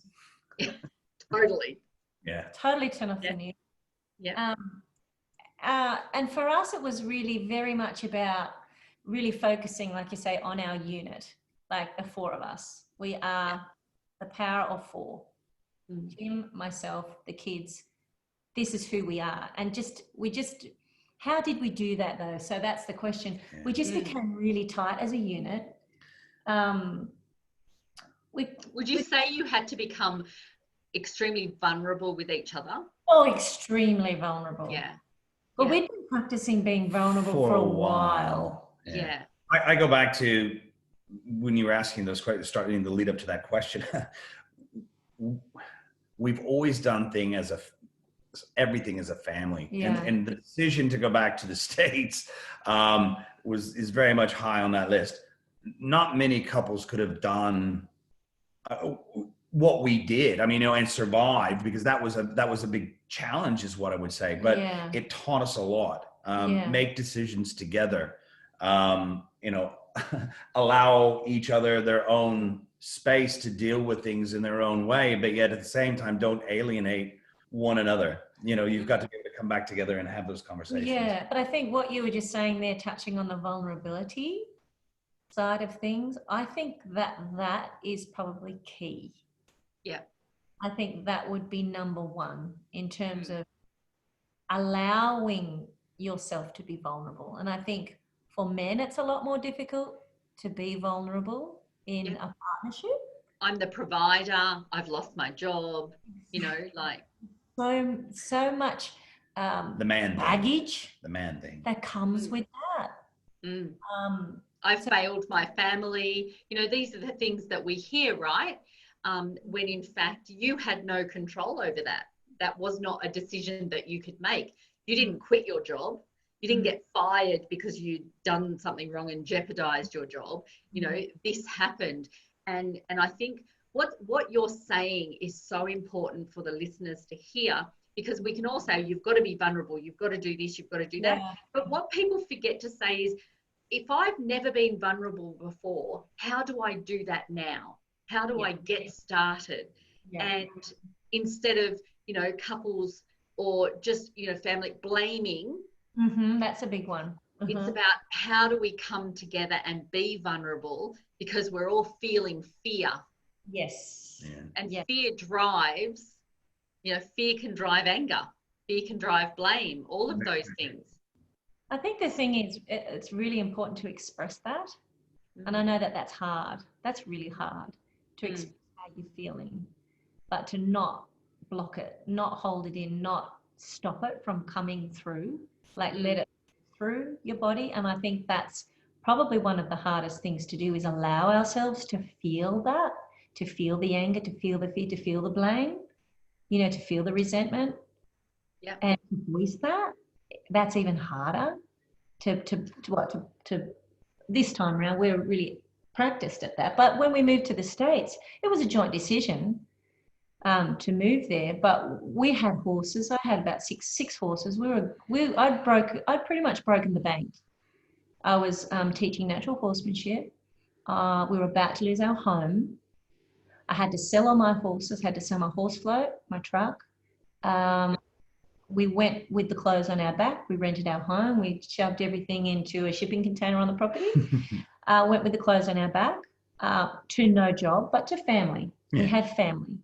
Totally. Yeah. Totally turn off the news. Yeah. And for us, it was really very much about really focusing, like you say, on our unit, like the four of us. We are the power of four. Jim, myself, the kids. This is who we are. And how did we do that though? So that's the question. We just became really tight as a unit. Would you say you had to become extremely vulnerable with each other? Oh, extremely vulnerable. Yeah. But we've been practicing being vulnerable for a while. Yeah. I go back to when you were asking those questions, starting to lead up to that question, we've always done everything as a family. Yeah. And the decision to go back to the States is very much high on that list. Not many couples could have done what we did. I mean, and survived, because that was a big challenge, is what I would say. But it taught us a lot. Make decisions together. Allow each other their own space to deal with things in their own way, but yet at the same time, don't alienate one another. You've got to be able to come back together and have those conversations. Yeah, but I think what you were just saying there, touching on the vulnerability side of things, I think that is probably key. Yeah. I think that would be number one in terms of allowing yourself to be vulnerable. And I think for men, it's a lot more difficult to be vulnerable in a partnership. I'm the provider. I've lost my job. So much the man baggage. Thing. The man thing that comes with that. I've failed my family. These are the things that we hear, right? When in fact you had no control over that. That was not a decision that you could make. You didn't quit your job. You didn't get fired because you'd done something wrong and jeopardized your job. This happened. And I think what you're saying is so important for the listeners to hear, because we can all say, you've got to be vulnerable, you've got to do this, you've got to do that. But what people forget to say is, if I've never been vulnerable before, how do I do that now? How do I get started? And instead of, couples or just, family blaming. That's a big one. It's about how do we come together and be vulnerable, because we're all feeling fear. Yes. Yeah. And fear drives, fear can drive anger. Fear can drive blame, all of those things. I think the thing is, it's really important to express that. And I know that that's hard. That's really hard to express how you're feeling, but to not block it, not hold it in, not stop it from coming through, let it through your body. And I think that's probably one of the hardest things to do, is allow ourselves to feel that, to feel the anger, to feel the fear, to feel the blame, to feel the resentment. Yeah. And to voice that. That's even harder to this time around. We're really practiced at that. But when we moved to the States, it was a joint decision to move there. But we had horses. I had about six horses. I'd pretty much broken the bank. I was teaching natural horsemanship. We were about to lose our home. I had to sell all my horses, had to sell my horse float, my truck. We went with the clothes on our back. We rented our home. We shoved everything into a shipping container on the property. Went with the clothes on our back to no job, but to family. We had family.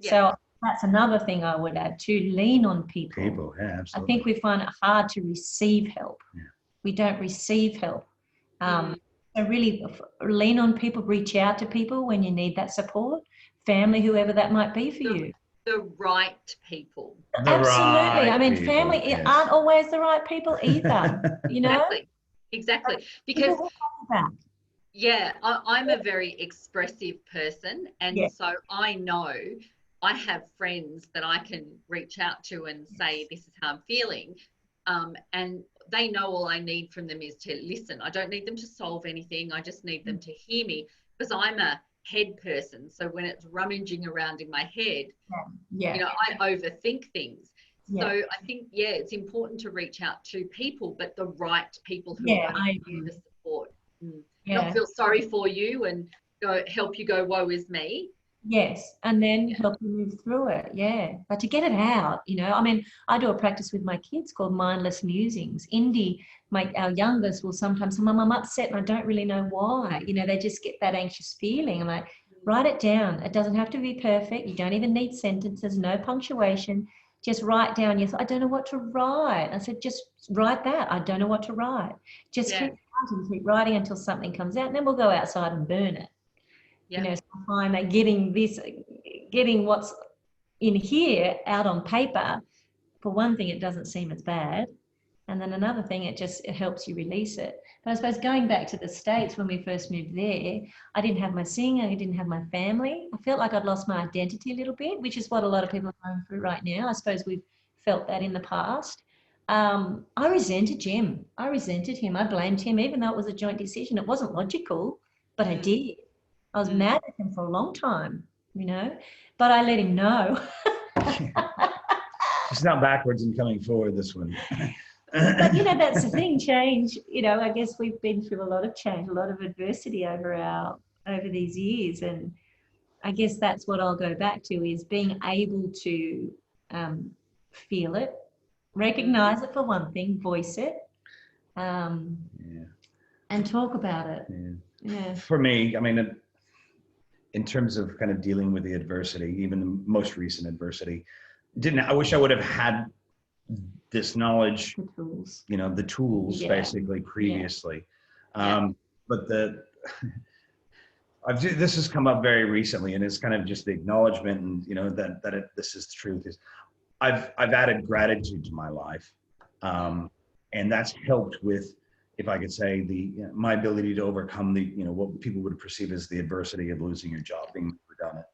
So that's another thing I would add, to lean on people. Absolutely. I think we find it hard to receive help. We don't receive help. So really lean on people, reach out to people when you need that support. Family, whoever that might be for you. The right people. Absolutely. I mean, family aren't always the right people either, Exactly. Because I'm a very expressive person, and so I know I have friends that I can reach out to and say, this is how I'm feeling, and they know all I need from them is to listen. I don't need them to solve anything. I just need them to hear me, because I'm a head person. So when it's rummaging around in my head, I overthink things. So I think, it's important to reach out to people, but the right people who are going to give you the support. Not feel sorry for you and help you go, woe is me. Yes, and then help you move through it, but to get it out, I mean, I do a practice with my kids called mindless musings. Indy, our youngest, will sometimes say, Mum, I'm upset and I don't really know why. They just get that anxious feeling. I'm like, write it down. It doesn't have to be perfect. You don't even need sentences, no punctuation. Just write down, I don't know what to write. I said, just write that. I don't know what to write. Just keep writing until something comes out, and then we'll go outside and burn it. So I find that getting what's in here out on paper, for one thing, it doesn't seem as bad. And then another thing, it helps you release it. But I suppose going back to the States, when we first moved there, I didn't have my singing, I didn't have my family. I felt like I'd lost my identity a little bit, which is what a lot of people are going through right now. I suppose we've felt that in the past. I resented Jim. I resented him. I blamed him, even though it was a joint decision. It wasn't logical, but I did. I was mad at him for a long time, you know, but I let him know. It's not backwards and coming forward, this one. But, you know, that's the thing, change, you know, I guess we've been through a lot of change, a lot of adversity over these years. And I guess that's what I'll go back to, is being able to feel it, recognize it for one thing, voice it, and talk about it. Yeah. For me, I mean, in terms of kind of dealing with the adversity, even the most recent adversity, I wish I would have had this knowledge, the tools, you know, the tools basically previously. But this has come up very recently, and it's kind of just the acknowledgement, and you know, this is the truth. Is I've added gratitude to my life, and that's helped with, if I could say, my ability to overcome what people would perceive as the adversity of losing your job, being redundant.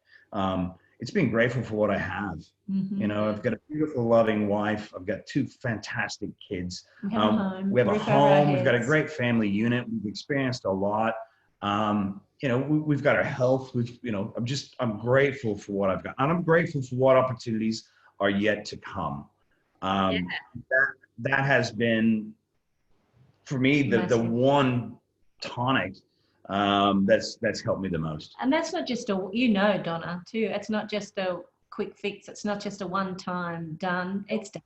It's being grateful for what I have. You know, I've got a beautiful, loving wife. I've got 2 fantastic kids. We have a home. We've got a great family unit. We've experienced a lot. You know, we've got our health. I'm grateful for what I've got, and I'm grateful for what opportunities are yet to come. That has been, for me, the one tonic that's helped me the most. And that's not just Donna, too, it's not just a quick fix. It's not just a one-time done. It's daily.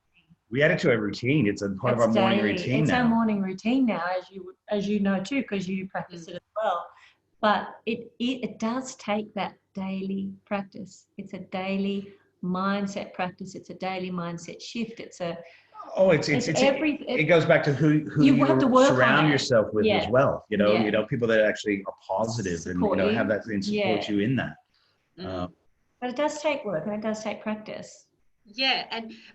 We add it to a routine. It's a part of our morning routine. It's now. our morning routine now, as you know too, because you practice it as well. But it does take that daily practice. It's a daily mindset practice. It's a daily mindset shift. It goes back to who you have to surround yourself with as well. You know, people that actually are positive and have that and support you in that. But it does take work, and it does take practice. Yeah,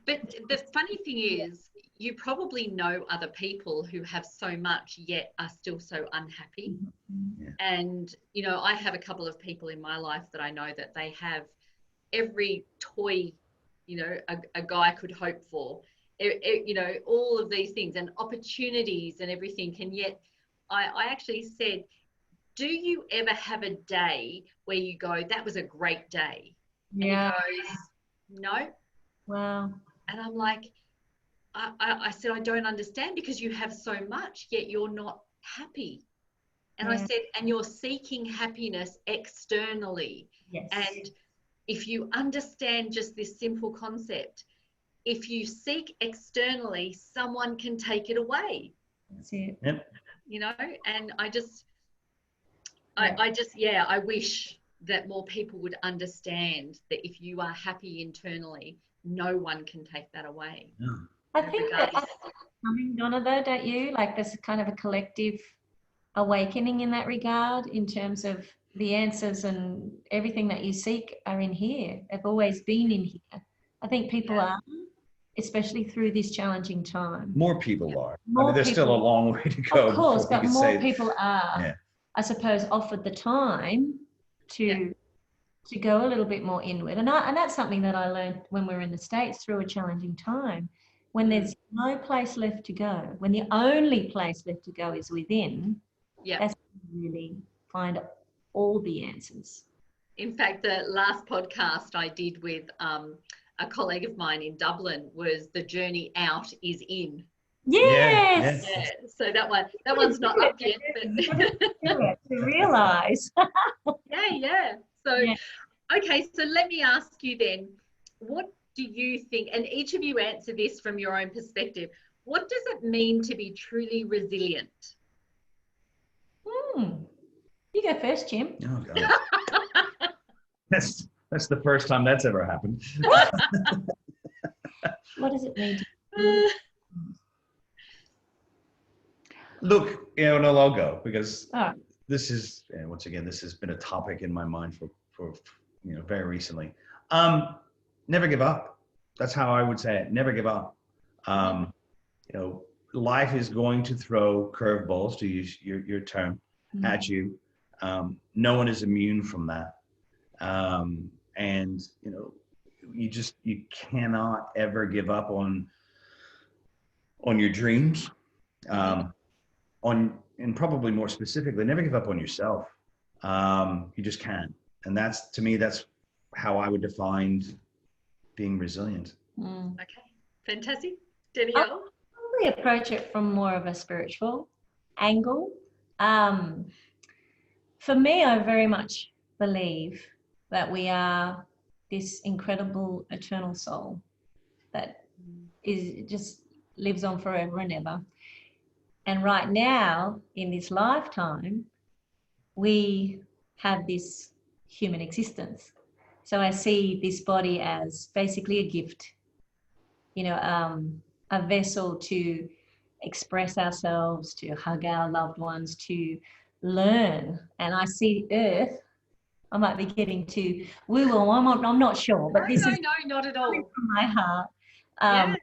but the funny thing is, you probably know other people who have so much yet are still so unhappy. And you know, I have a couple of people in my life that I know that they have every toy, you know, a guy could hope for. You know, all of these things and opportunities and everything. And yet I actually said, do you ever have a day where you go, that was a great day? Yeah. And he goes, no. Wow. And I'm like, I said, I don't understand, because you have so much, yet you're not happy. And I said, and you're seeking happiness externally. Yes. And if you understand just this simple concept, if you seek externally, someone can take it away. That's it. Yep. You know, and I wish that more people would understand that if you are happy internally, no one can take that away. Yeah. I think that's coming, Donna, though, don't you? Like, there's kind of a collective awakening in that regard, in terms of the answers and everything that you seek are in here. They've always been in here. I think people are, especially through this challenging time. More people are. I mean, there's still a long way to go. Of course, but more people are, I suppose, offered the time to go a little bit more inward. And that's something that I learned when we were in the States through a challenging time. When there's no place left to go, when the only place left to go is within, that's when you really find all the answers. In fact, the last podcast I did with a colleague of mine in Dublin was the journey out is in. Yes. Yeah. So that one's not up yet. But to realise. Yeah. So, okay. So let me ask you then, what do you think? And each of you answer this from your own perspective. What does it mean to be truly resilient? You go first, Jim. Oh God. That's the first time that's ever happened. What does it mean to Look, I'll go, because this is, once again, this has been a topic in my mind for very recently. Never give up. That's how I would say it. Never give up. life is going to throw curveballs, to use your term, at you. No one is immune from that. And, you know, you cannot ever give up on your dreams. And probably more specifically, never give up on yourself. You just can't. And to me, that's how I would define being resilient. Okay, fantastic. Danielle? We approach it from more of a spiritual angle. For me, I very much believe that we are this incredible eternal soul that just lives on forever and ever. And right now, in this lifetime, we have this human existence. So I see this body as basically a gift, you know, a vessel to express ourselves, to hug our loved ones, to learn. And I see Earth, I might be getting too woo-woo, I'm not sure, but this is not at all from my heart.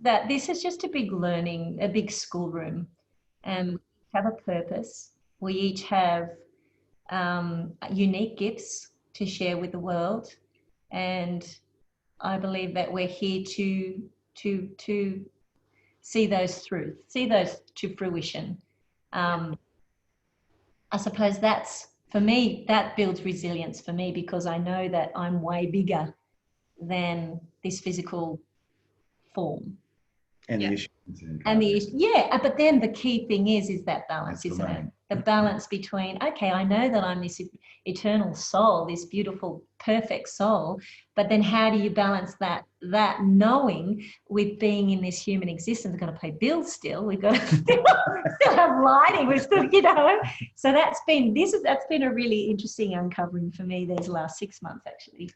That this is just a big learning, a big schoolroom, and we have a purpose. We each have unique gifts to share with the world, and I believe that we're here to see those to fruition. I suppose that's, for me, that builds resilience for me, because I know that I'm way bigger than this physical form. And the issue. But then the key thing is that balance, isn't it? The balance between, okay, I know that I'm this eternal soul, this beautiful, perfect soul, but then how do you balance that knowing with being in this human existence? We've got to pay bills still, we've got to still have lighting, we've still, you know. So that's been a really interesting uncovering for me these last 6 months, actually.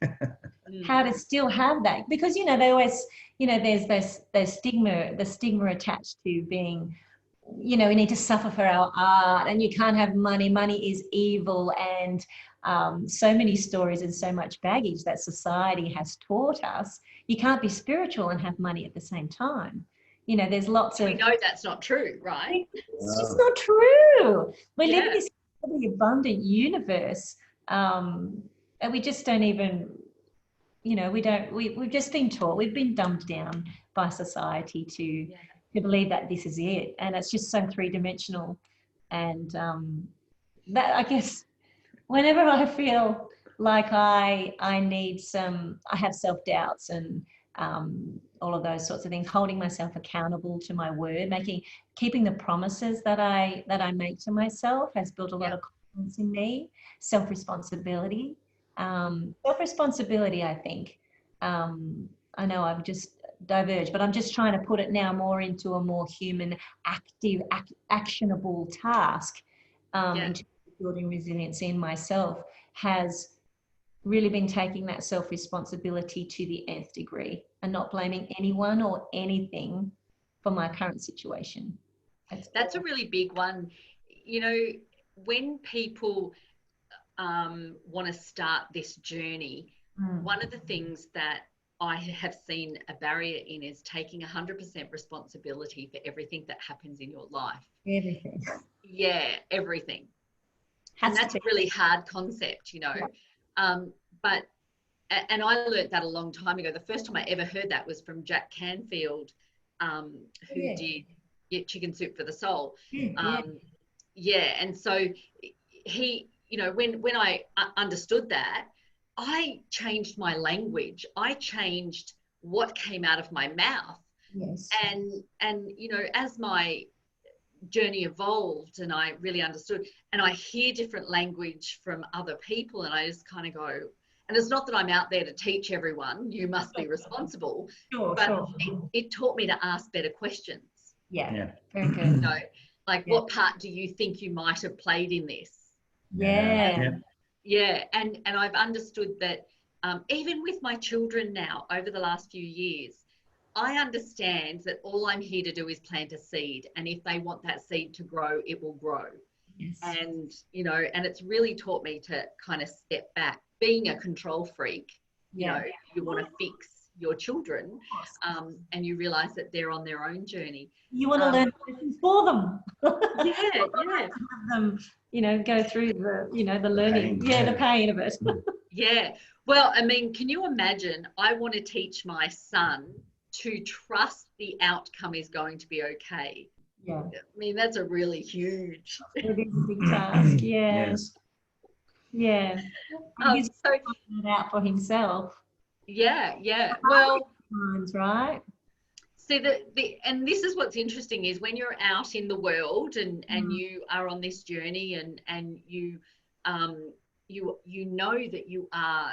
How to still have that, because, you know, they always, you know, there's the stigma attached to being, you know, we need to suffer for our art, and you can't have money is evil, and so many stories and so much baggage that society has taught us. You can't be spiritual and have money at the same time. You know, there's lots of... We know that's not true, right? It's just not true. We live in this really abundant universe, and we just don't even... You know, we've just been taught, we've been dumbed down by society to believe that this is it. And it's just so three-dimensional. And that, I guess, whenever I feel like I have self-doubts and all of those sorts of things, holding myself accountable to my word, keeping the promises that I make to myself has built a lot of confidence in me, self-responsibility. Self-responsibility, I think. I know I've just diverged, but I'm just trying to put it now more into a more human, active, actionable task. Into building resiliency in myself has really been taking that self-responsibility to the nth degree and not blaming anyone or anything for my current situation. That's a really big one. You know, when people want to start this journey, one of the things that I have seen a barrier in is taking 100% responsibility for everything that happens in your life. Everything. Yeah, everything. And that's a really hard concept, you know. But I learned that a long time ago. The first time I ever heard that was from Jack Canfield, who did Chicken Soup for the Soul. And so he, you know, when I understood that, I changed my language. I changed what came out of my mouth. Yes. And you know, as my journey evolved and I really understood, and I hear different language from other people, and I just kind of go, and it's not that I'm out there to teach everyone, you must be responsible, but it taught me to ask better questions. Yeah. Very good. You know, like, what part do you think you might have played in this? And I've understood that even with my children now, over the last few years, I understand that all I'm here to do is plant a seed, and if they want that seed to grow, it will grow. Yes. And, you know, and it's really taught me to kind of step back. Being a control freak, you know, you want to fix your children, and you realize that they're on their own journey. You want to learn lessons for them. Yeah. Have them, go through the learning, the pain of it. Yeah. Well, I mean, can you imagine? I want to teach my son to trust the outcome is going to be okay. Yeah. I mean, that's a really huge. It is a big task. Yeah. Yes. Yeah. He's So it out for himself. Yeah. Well, right. see and this is what's interesting is when you're out in the world and you are on this journey and you know that you are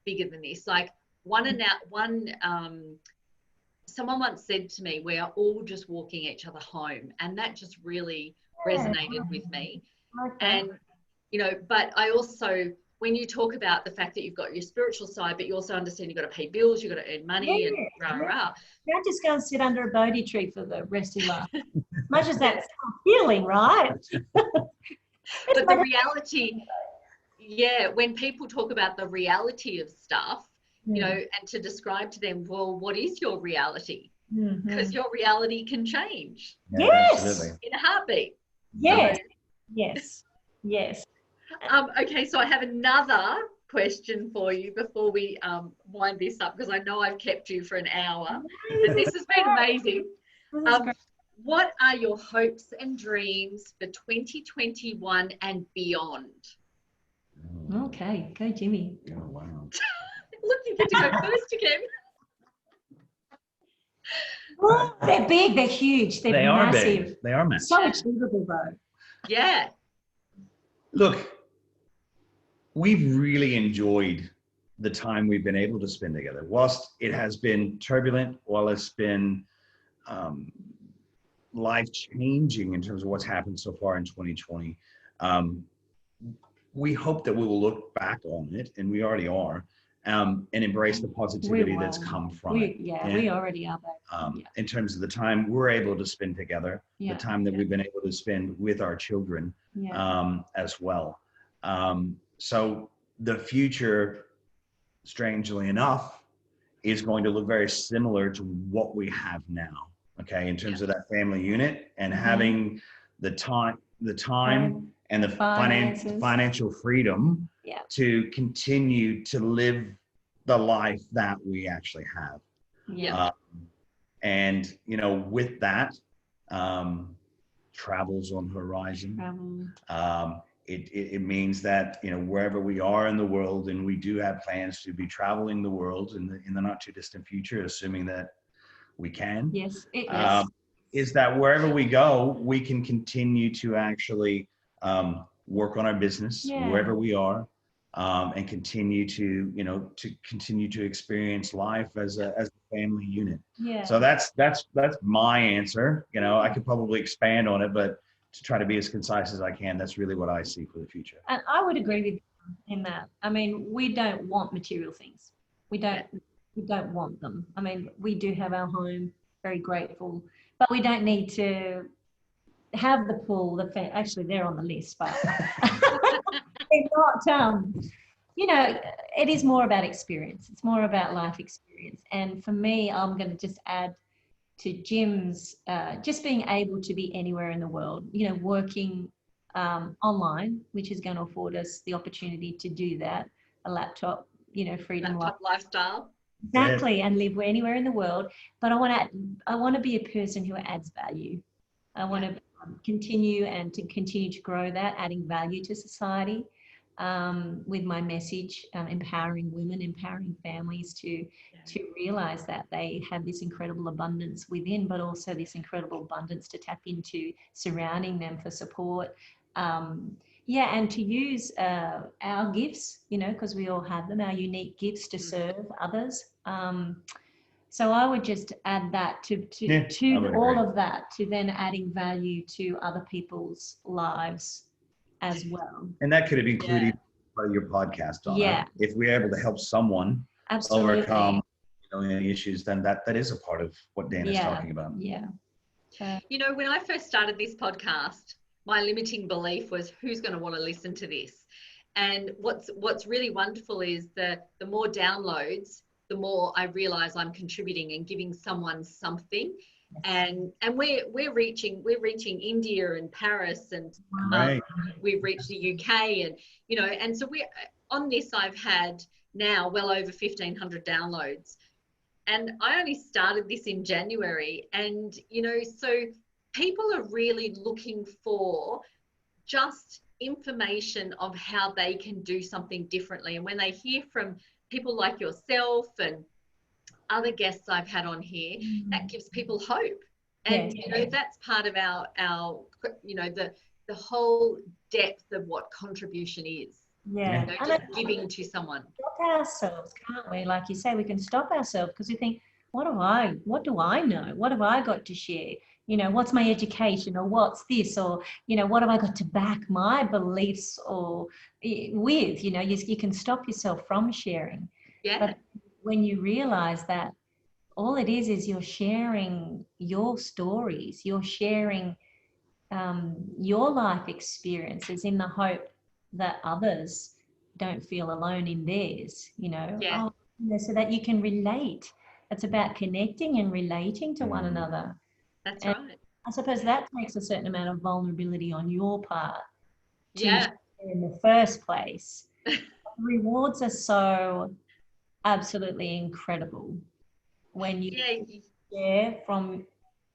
bigger than this. Like someone once said to me, we are all just walking each other home, and that just really resonated with me. And but I also, when you talk about the fact that you've got your spiritual side, but you also understand you've got to pay bills, you've got to earn money, and rah. Don't just go and sit under a Bodhi tree for the rest of your life. As much as that's feeling, right? But the reality, when people talk about the reality of stuff, and to describe to them, well, what is your reality? Because your reality can change. Yes. Absolutely. In a heartbeat. Yes. So, Yes. Okay, so I have another question for you before we wind this up, because I know I've kept you for an hour, but this has been amazing. What are your hopes and dreams for 2021 and beyond? Okay, go Jimmy. Oh, wow. Look, you get to go first again. Oh, they're big, they're huge, they're massive. Big. They are massive. So achievable though. Yeah. Look, we've really enjoyed the time we've been able to spend together. Whilst it has been turbulent, while it's been life-changing in terms of what's happened so far in 2020, we hope that we will look back on it, and we already are, and embrace the positivity that's come from it. We already are back. In terms of the time we're able to spend together, the time that we've been able to spend with our children as well. So the future, strangely enough, is going to look very similar to what we have now. Okay, in terms of that family unit and having the time and the financial freedom to continue to live the life that we actually have. And with that, travel's on the horizon. It means that wherever we are in the world, and we do have plans to be traveling the world in the not too distant future, assuming that we can. Is that wherever we go, we can continue to actually work on our business wherever we are, and continue to experience life as a family unit. So that's my answer. I could probably expand on it, but to try to be as concise as I can, that's really what I see for the future. And I would agree with you in that. I mean, we don't want material things. We don't want them. I mean, we do have our home, very grateful, but we don't need to have the pool. Actually, they're on the list, but it's not. It is more about experience. It's more about life experience. And for me, I'm going to just add to Jim's, just being able to be anywhere in the world, working online, which is going to afford us the opportunity to do that, a laptop, freedom. Laptop lifestyle. Exactly, and live anywhere in the world. But I want to be a person who adds value. I want to continue to grow that, adding value to society, with my message, empowering women, empowering families to realize that they have this incredible abundance within, but also this incredible abundance to tap into, surrounding them for support. And to use our gifts, because we all have them, our unique gifts to serve others. So I would just add that to all of that, to then adding value to other people's lives as well. And that could have included part of your podcast, Donna. If we're able to help someone overcome any issues, then that is a part of what Dan is talking about. When I first started this podcast, my limiting belief was, who's going to want to listen to this? And what's really wonderful is the more downloads, the more I realize I'm contributing and giving someone something. And we're reaching India and Paris, and Right. we've reached the UK, and you know, and so we on this I've had now well over 1,500 downloads, and I only started this in January, and you know, so people are really looking for just information of how they can do something differently, and when they hear from people like yourself and other guests I've had on here, that gives people hope. And you know, that's part of our you know, the whole depth of what contribution is. Yeah, you know, just giving to someone. Stop ourselves, can't we? Like you say, we can stop ourselves because we think, what do I know? What have I got to share? You know, what's my education, or what's this, or you know, what have I got to back my beliefs or with? You know, you can stop yourself from sharing. Yeah. But when you realize that all it is you're sharing your stories, you're sharing your life experiences in the hope that others don't feel alone in theirs, you know. Yeah. So that you can relate. It's about connecting and relating to one another. That's and right. I suppose that takes a certain amount of vulnerability on your part to share in the first place. The rewards are so absolutely incredible when you share from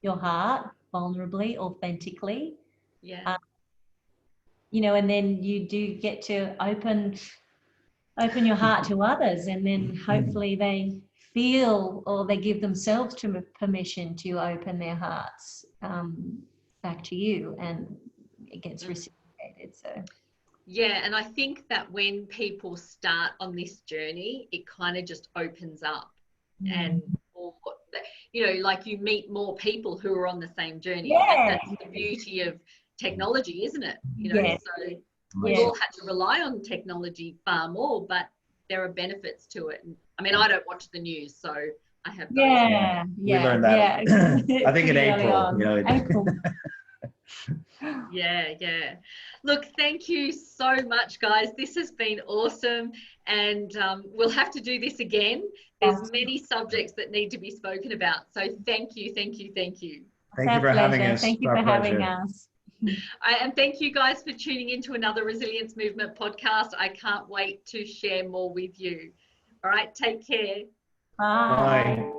your heart, vulnerably, authentically. You know, and then you do get to open your heart to others, and then hopefully they feel, or they give themselves to permission to open their hearts back to you, and it gets reciprocated. So yeah, and I think that when people start on this journey, it kind of just opens up, and you know, like you meet more people who are on the same journey. That's the beauty of technology, isn't it? You know, so we've all had to rely on technology far more, but there are benefits to it. And, I mean, I don't watch the news, so I have those. We learned that. I think in April. You know, April. Yeah. Look, thank you so much, guys. This has been awesome, and we'll have to do this again. There's many subjects that need to be spoken about. So thank you. Thank you for having us. Thank you for having us. And thank you guys for tuning into another Resilience Movement podcast. I can't wait to share more with you. All right, take care. Bye.